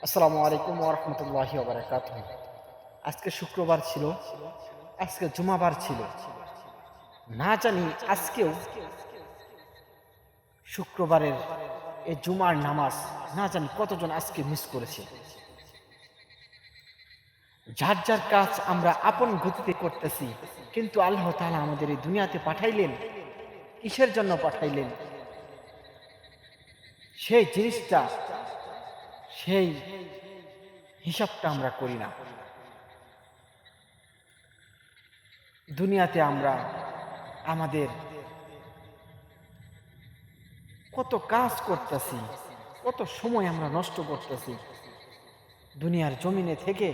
আসসালামু আলাইকুম ওয়া রাহমাতুল্লাহি ওয়া বারাকাতুহু। আজকে শুক্রবার ছিল, আজকে জুমাবার ছিল। না জানি আজকেও শুক্রবারের এই জুমার নামাজ না জানি কতজন আজকে মিস করেছে। যার যার কাজ আমরা আপন গতিতে করতেছি, কিন্তু আল্লাহ তাআলা আমাদের এই দুনিয়াতে পাঠাইলেন কিসের জন্য পাঠাইলেন? সেই জিনিসটা, সেই হিসাবটা আমরা করি না। দুনিয়াতে আমরা আমাদের কত কাজ করতেছি, কত সময় আমরা নষ্ট করতেছি। দুনিয়ার জমিনে থেকে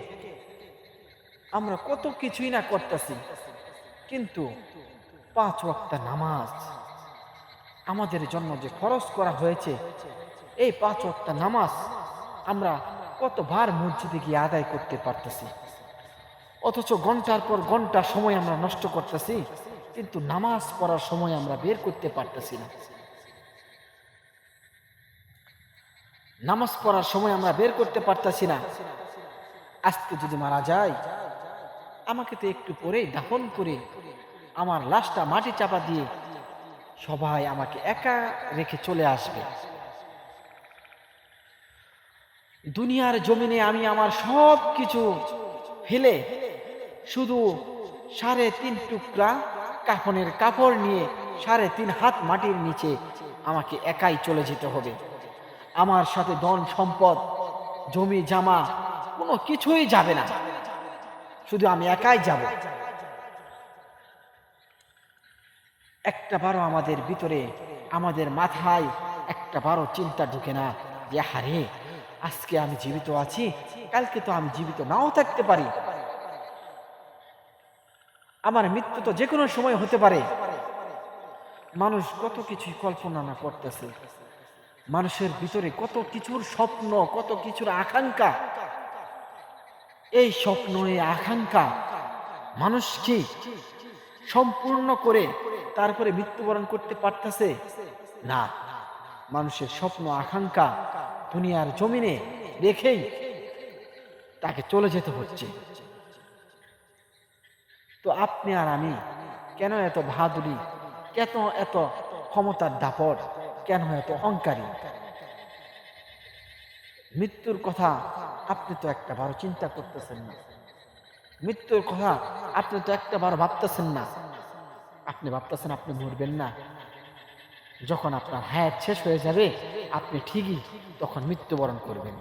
আমরা কত কিছুই না করতেছি, কিন্তু 5 ওয়াক্ত নামাজ আমাদের জন্য যে খরচ করা হয়েছে, এই 5 ওয়াক্ত নামাজ আমরা কতবার মসজিদে গিয়ে আদায় করতে পারতেছি, অথচ ঘন্টার পর ঘন্টা সময় আমরা নষ্ট করতেছি, কিন্তু নামাজ পড়ার সময় আমরা বের করতে পারতেছি না। নামাজ পড়ার সময় আমরা বের করতে পারতেছি না। আজকে যদি মারা যায়, আমাকে তো একটু পরেই দাফন করে আমার লাশটা মাটি চাপা দিয়ে সবাই আমাকে একা রেখে চলে আসবে। দুনিয়ার জমিনে আমি আমার সব কিছু ফেলে শুধু 3.5 টুকরা কাফনের কাপড় নিয়ে 3.5 হাত মাটির নিচে আমাকে একাই চলে যেতে হবে। আমার সাথে ধন সম্পদ, জমি জামা কোনো কিছুই যাবে না, শুধু আমি একাই যাব। একটা বারো আমাদের ভিতরে, আমাদের মাথায় একটা বারো চিন্তা ঢুকে না যে হারে, আজকে আমি জীবিত আছি, কালকে তো আমি জীবিত নাও থাকতে পারি, আমার মৃত্যু তো যে কোনো সময় হতে পারে। মানুষ কত কিছুই কল্পনা না করতেছে, মানুষের ভিতরে কত কিছুর স্বপ্ন, কত কিছুর আকাঙ্ক্ষা। এই স্বপ্ন, এই আকাঙ্ক্ষা মানুষকে সম্পূর্ণ করে তারপরে মৃত্যুবরণ করতে পারতেছে না। মানুষের স্বপ্ন আকাঙ্ক্ষা দুনিয়ার জমিনে রেখেই তাকে চলে যেতে হচ্ছে। তো আপনি আর আমি কেন এত বাহাদুরি, কেন এত ক্ষমতার দাপট, কেন এত অহংকারী? মৃত্যুর কথা আপনি তো একটা বারো চিন্তা করতেছেন না, মৃত্যুর কথা আপনি তো একটা বারো ভাবতেছেন না। আপনি ভাবতেছেন আপনি মরবেন না, যখন আপনার হায়াত শেষ হয়ে যাবে আপনি ঠিকই তখন মৃত্যুবরণ করবেন।